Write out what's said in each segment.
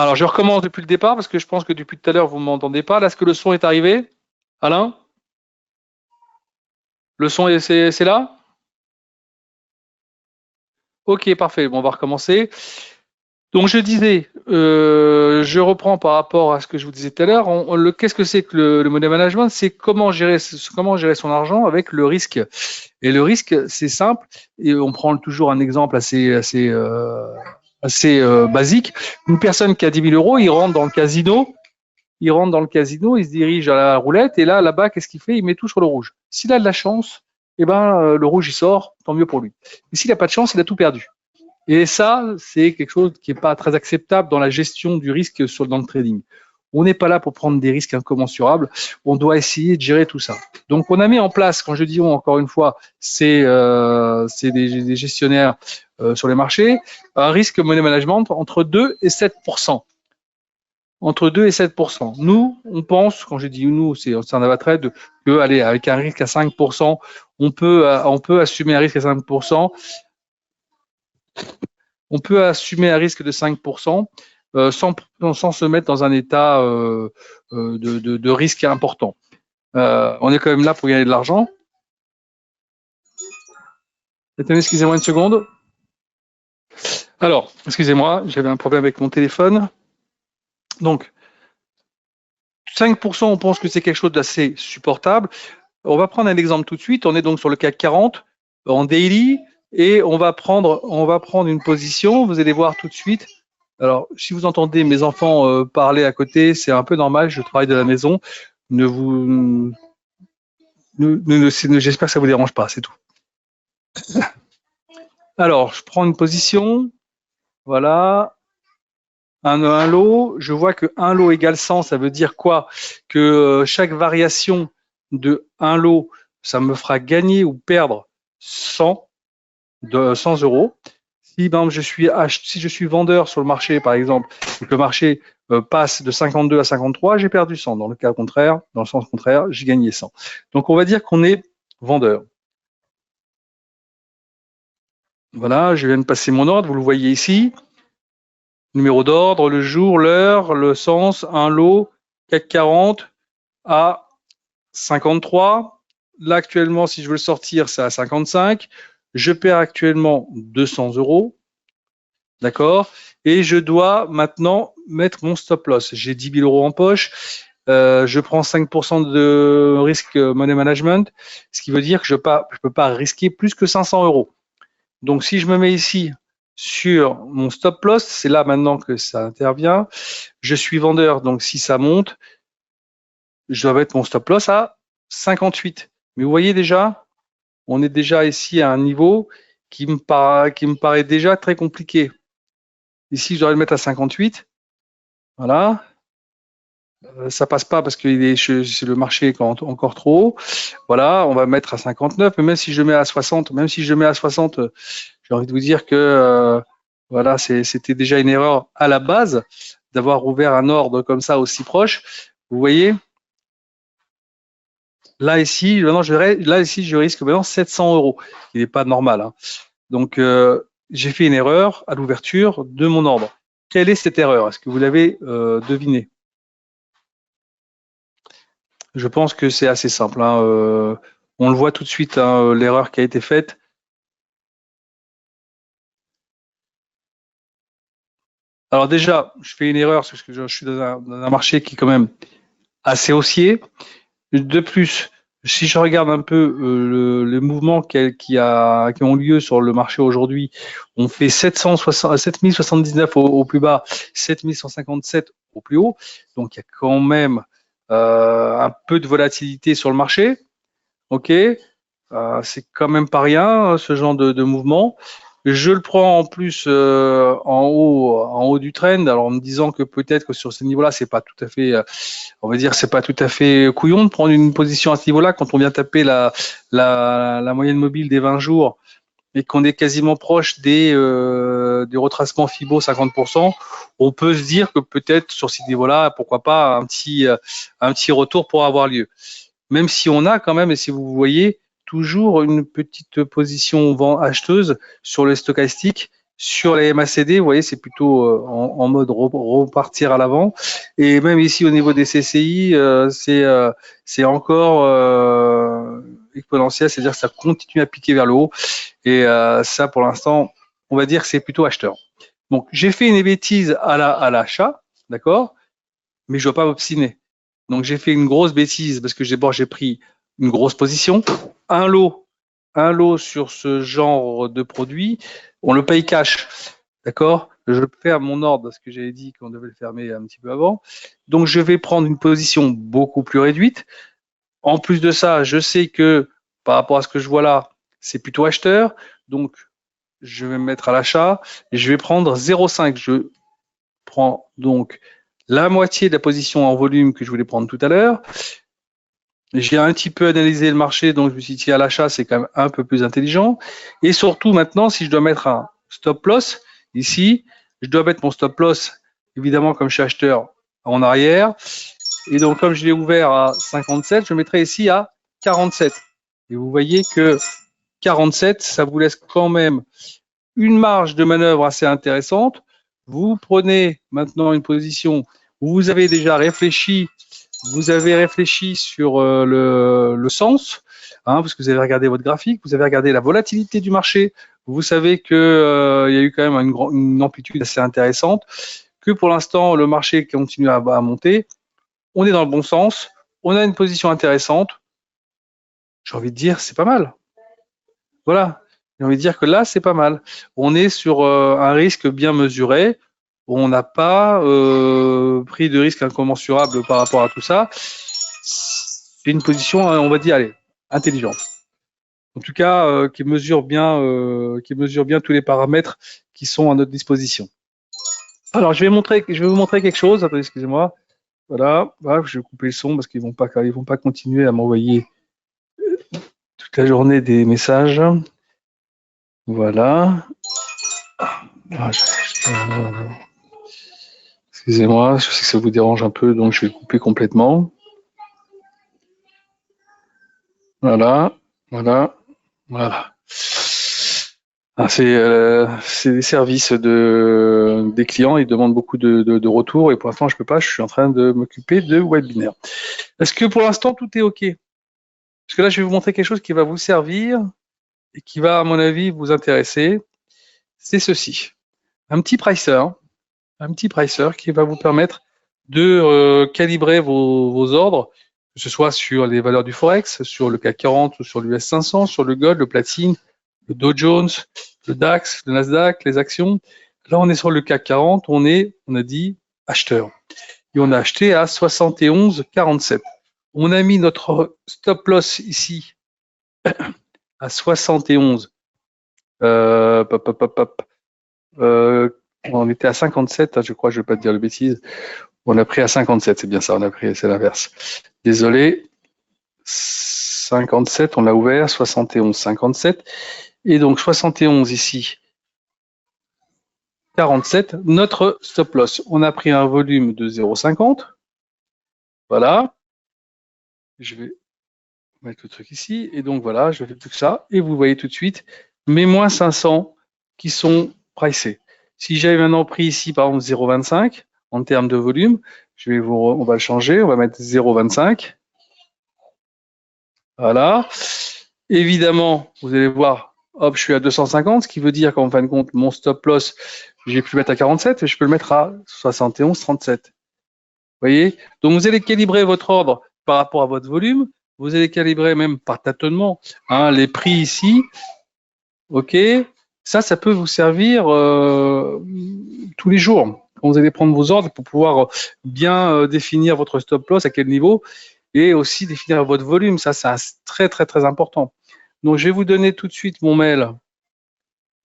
Alors, je recommence depuis le départ parce que je pense que depuis tout à l'heure, vous ne m'entendez pas. Là, est-ce que le son est arrivé? Alain? Le son, c'est là? Ok, parfait. Bon, on va recommencer. Donc, je disais, je reprends par rapport à ce que je vous disais tout à l'heure. Qu'est-ce que c'est que le money management? C'est comment gérer son argent avec le risque. Et le risque, c'est simple. Et on prend toujours un exemple assez basique. Une personne qui a 10 000 euros, il rentre dans le casino. Il rentre dans le casino, il se dirige à la roulette et là-bas, qu'est-ce qu'il fait? Il met tout sur le rouge. S'il a de la chance, eh ben, le rouge, il sort, tant mieux pour lui. Et s'il n'a pas de chance, il a tout perdu. Et ça, c'est quelque chose qui n'est pas très acceptable dans la gestion du risque dans le trading. On n'est pas là pour prendre des risques incommensurables. On doit essayer de gérer tout ça. Donc, on a mis en place, quand je dis on, encore une fois, c'est des gestionnaires sur les marchés, un risque money management entre 2 et 7%. Entre 2 et 7%. Nous, on pense, quand je dis nous, c'est un avatrade, que allez, avec un risque à 5%, on peut assumer un risque à 5%. On peut assumer un risque de 5% sans se mettre dans un état de risque important. On est quand même là pour gagner de l'argent. Attendez, excusez-moi une seconde. Alors, excusez-moi, j'avais un problème avec mon téléphone. Donc, 5%, on pense que c'est quelque chose d'assez supportable. On va prendre un exemple tout de suite. On est donc sur le CAC 40 en daily et on va prendre une position. Vous allez voir tout de suite. Alors, si vous entendez mes enfants parler à côté, c'est un peu normal. Je travaille de la maison. J'espère que ça vous dérange pas. C'est tout. Alors, je prends une position. Voilà. Un lot. Je vois que un lot égale 100. Ça veut dire quoi? Que chaque variation de un lot, ça me fera gagner ou perdre 100 euros. Si je suis vendeur sur le marché, par exemple, et que le marché passe de 52 à 53, j'ai perdu 100. Dans le cas contraire, dans le sens contraire, j'ai gagné 100. Donc, on va dire qu'on est vendeur. Voilà, je viens de passer mon ordre, vous le voyez ici. Numéro d'ordre, le jour, l'heure, le sens, un lot, CAC 40 à 53. Là, actuellement, si je veux le sortir, c'est à 55. Je perds actuellement 200 euros. D'accord? Et je dois maintenant mettre mon stop loss. J'ai 10 000 euros en poche. Je prends 5% de risque money management, ce qui veut dire que je ne peux pas risquer plus que 500 euros. Donc, si je me mets ici sur mon stop loss, c'est là maintenant que ça intervient. Je suis vendeur, donc si ça monte, je dois mettre mon stop loss à 58. Mais vous voyez déjà, on est déjà ici à un niveau qui me paraît déjà très compliqué. Ici, je dois le mettre à 58. Voilà. Ça passe pas parce que le marché est encore trop haut. Voilà, on va mettre à 59. Mais même si je mets à 60, j'ai envie de vous dire que voilà, c'était déjà une erreur à la base d'avoir ouvert un ordre comme ça aussi proche. Vous voyez, là ici, je risque maintenant 700 euros. Il n'est pas normal. Hein. Donc, j'ai fait une erreur à l'ouverture de mon ordre. Quelle est cette erreur? Est-ce que vous l'avez deviné? Je pense que c'est assez simple. Hein. On le voit tout de suite, hein, l'erreur qui a été faite. Alors déjà, je fais une erreur parce que je suis dans un marché qui est quand même assez haussier. De plus, si je regarde un peu les mouvements qui ont lieu sur le marché aujourd'hui, on fait 7079 au plus bas, 7157 au plus haut. Donc il y a quand même un peu de volatilité sur le marché. Ok, c'est quand même pas rien ce genre de mouvement. Je le prends en plus en haut du trend, alors en me disant que peut-être que sur ce niveau-là, c'est pas tout à fait, on va dire, c'est pas tout à fait couillon de prendre une position à ce niveau-là quand on vient taper la moyenne mobile des 20 jours et qu'on est quasiment proche des retracements FIBO 50%. On peut se dire que peut-être sur ce niveau-là, pourquoi pas un petit retour pour avoir lieu. Même si on a quand même, et si vous voyez, toujours une petite position acheteuse sur le stochastique Sur les MACD, vous voyez, c'est plutôt en mode repartir à l'avant. Et même ici, au niveau des CCI, c'est encore exponentiel, c'est-à-dire que ça continue à piquer vers le haut. Et ça, pour l'instant, on va dire que c'est plutôt acheteur. Donc, j'ai fait une bêtise à l'achat, d'accord, mais je ne dois pas m'obstiner. Donc, j'ai fait une grosse bêtise parce que j'ai pris une grosse position, un lot sur ce genre de produit, on le paye cash, d'accord. Je le fais à mon ordre parce que j'avais dit qu'on devait le fermer un petit peu avant. Donc, je vais prendre une position beaucoup plus réduite. En plus de ça, je sais que par rapport à ce que je vois là, c'est plutôt acheteur. Donc, je vais me mettre à l'achat et je vais prendre 0,5. Je prends donc la moitié de la position en volume que je voulais prendre tout à l'heure. J'ai un petit peu analysé le marché, donc je me suis dit à l'achat, c'est quand même un peu plus intelligent. Et surtout maintenant, si je dois mettre un stop loss ici, je dois mettre mon stop loss, évidemment, comme je suis acheteur, en arrière. Et donc, comme je l'ai ouvert à 57, je mettrai ici à 47. Et vous voyez que 47, ça vous laisse quand même une marge de manœuvre assez intéressante. Vous prenez maintenant une position où vous avez déjà réfléchi, sur le sens, parce que vous avez regardé votre graphique, vous avez regardé la volatilité du marché, vous savez qu'il y a eu quand même une amplitude assez intéressante, que pour l'instant le marché continue à monter, on est dans le bon sens, on a une position intéressante, j'ai envie de dire c'est pas mal. Voilà, j'ai envie de dire que là c'est pas mal. On est sur un risque bien mesuré, on n'a pas pris de risque incommensurables par rapport à tout ça. C'est une position, on va dire, allez, intelligente. En tout cas, qui mesure bien tous les paramètres qui sont à notre disposition. Alors, je vais vous montrer quelque chose. Attendez, excusez-moi. Voilà, je vais couper le son parce qu'ils vont pas continuer à m'envoyer toute la journée des messages. Voilà. Excusez-moi, je sais que ça vous dérange un peu, donc je vais couper complètement. Voilà. C'est des services des clients, ils demandent beaucoup de retours et pour l'instant je peux pas, je suis en train de m'occuper de webinaire. Est-ce que pour l'instant tout est OK? Parce que là je vais vous montrer quelque chose qui va vous servir et qui va à mon avis vous intéresser. C'est ceci, un petit pricer qui va vous permettre de calibrer vos ordres, que ce soit sur les valeurs du Forex, sur le CAC 40 ou sur l'US 500, sur le Gold, le Platine, le Dow Jones, le DAX, le Nasdaq, les actions. Là, on est sur le CAC 40, on a dit acheteur. Et on a acheté à 71,47. On a mis notre stop loss ici à 71. On était à 57, je crois, je ne vais pas te dire de bêtises. On a pris à 57, c'est bien ça, c'est l'inverse. Désolé. 57, on l'a ouvert, 71, 57. Et donc 71 ici, 47, notre stop loss. On a pris un volume de 0,50. Voilà. Je vais mettre le truc ici. Et donc voilà, je fais tout ça. Et vous voyez tout de suite mes moins 500 qui sont pricés. Si j'avais maintenant pris ici, par exemple, 0,25 en termes de volume, on va le changer. On va mettre 0,25. Voilà. Évidemment, vous allez voir, hop, je suis à 250, ce qui veut dire qu'en fin de compte, mon stop loss, j'ai pu le mettre à 47 et je peux le mettre à 71,37. Vous voyez? Donc, vous allez calibrer votre ordre par rapport à votre volume. Vous allez calibrer même par tâtonnement les prix ici. OK? Ça peut vous servir tous les jours quand vous allez prendre vos ordres pour pouvoir bien définir votre stop loss, à quel niveau, et aussi définir votre volume. Ça, c'est très, très, très important. Donc, je vais vous donner tout de suite mon mail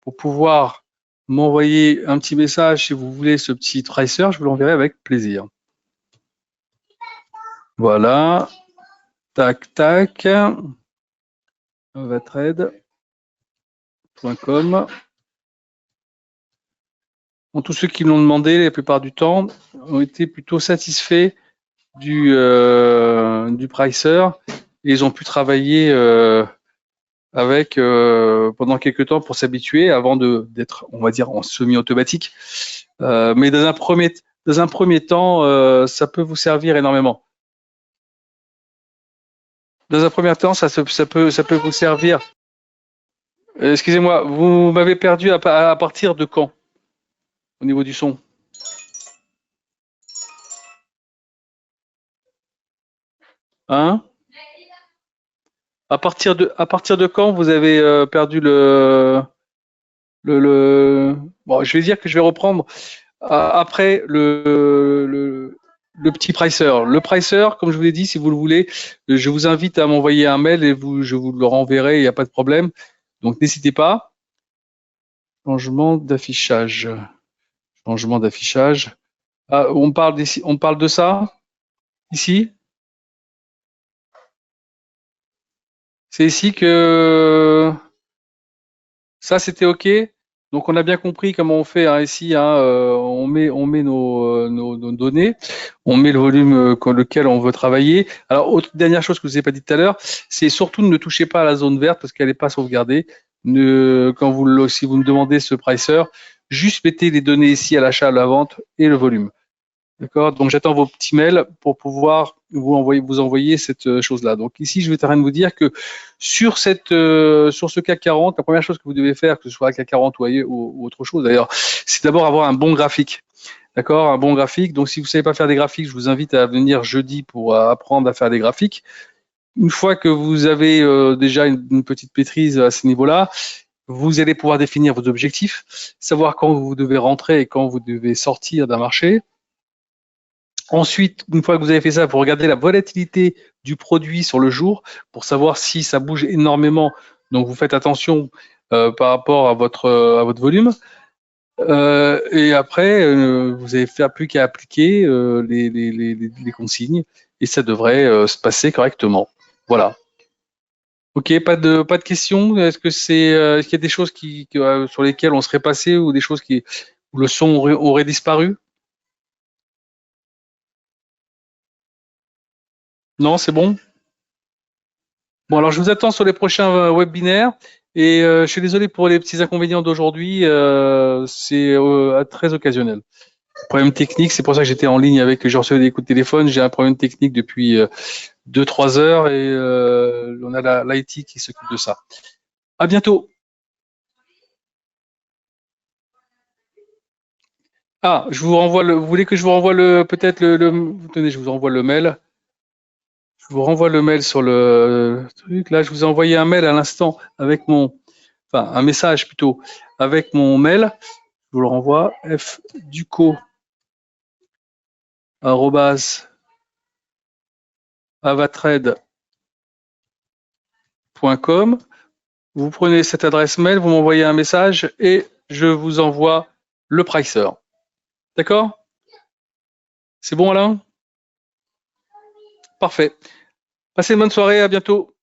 pour pouvoir m'envoyer un petit message si vous voulez ce petit tracer. Je vous l'enverrai avec plaisir. Voilà. Tac, tac. Vatrade.com. Bon, tous ceux qui l'ont demandé, la plupart du temps, ont été plutôt satisfaits du pricer et ils ont pu travailler avec pendant quelques temps pour s'habituer avant d'être, on va dire, en semi-automatique. Mais dans un premier temps, ça peut vous servir énormément. Dans un premier temps, ça peut vous servir. Excusez-moi, vous m'avez perdu à partir de quand au niveau du son? Hein? À partir de quand vous avez perdu Bon, je vais dire que je vais reprendre après le petit pricer. Le pricer, comme je vous l'ai dit, si vous le voulez, je vous invite à m'envoyer un mail et je vous le renverrai, il n'y a pas de problème. Donc n'hésitez pas. Changement d'affichage. Changement d'affichage. Ah, on parle de ça ici. C'est ici que ça c'était OK. Donc on a bien compris comment on fait hein, ici. Hein, on met nos données, on met le volume lequel on veut travailler. Alors autre dernière chose que je vous ai pas dit tout à l'heure, c'est surtout ne touchez pas à la zone verte parce qu'elle n'est pas sauvegardée. Si vous me demandez ce pricer, juste mettez les données ici à l'achat, à la vente et le volume. D'accord. Donc j'attends vos petits mails pour pouvoir vous envoyer cette chose-là. Donc ici, je vais en train de vous dire que sur ce CAC 40, la première chose que vous devez faire, que ce soit CAC 40 ou autre chose d'ailleurs, c'est d'abord avoir un bon graphique. D'accord, un bon graphique. Donc si vous ne savez pas faire des graphiques, je vous invite à venir jeudi pour apprendre à faire des graphiques. Une fois que vous avez déjà une petite maîtrise à ce niveau-là, vous allez pouvoir définir vos objectifs, savoir quand vous devez rentrer et quand vous devez sortir d'un marché. Ensuite, une fois que vous avez fait ça, vous regardez la volatilité du produit sur le jour pour savoir si ça bouge énormément. Donc, vous faites attention par rapport à votre volume. Et après, vous n'avez plus qu'à appliquer les consignes et ça devrait se passer correctement. Voilà. Ok, pas de questions. Est-ce qu'il y a des choses sur lesquelles on serait passé ou des choses où le son aurait disparu? Non, c'est bon? Bon, alors je vous attends sur les prochains webinaires et je suis désolé pour les petits inconvénients d'aujourd'hui, c'est très occasionnel. Problème technique, c'est pour ça que j'étais en ligne avec, j'ai reçu des coups de téléphone, j'ai un problème technique depuis 2-3 heures et on a l'IT qui s'occupe de ça. À bientôt. Ah, je vous renvoie vous voulez que je vous renvoie peut-être tenez, je vous envoie le mail. Je vous renvoie le mail sur le truc. Là, je vous ai envoyé un mail à l'instant avec un message plutôt, avec mon mail. Je vous le renvoie. fduco@avatrade.com. Vous prenez cette adresse mail, vous m'envoyez un message et je vous envoie le pricer. D'accord? C'est bon, Alain? Parfait. Passez une bonne soirée, à bientôt.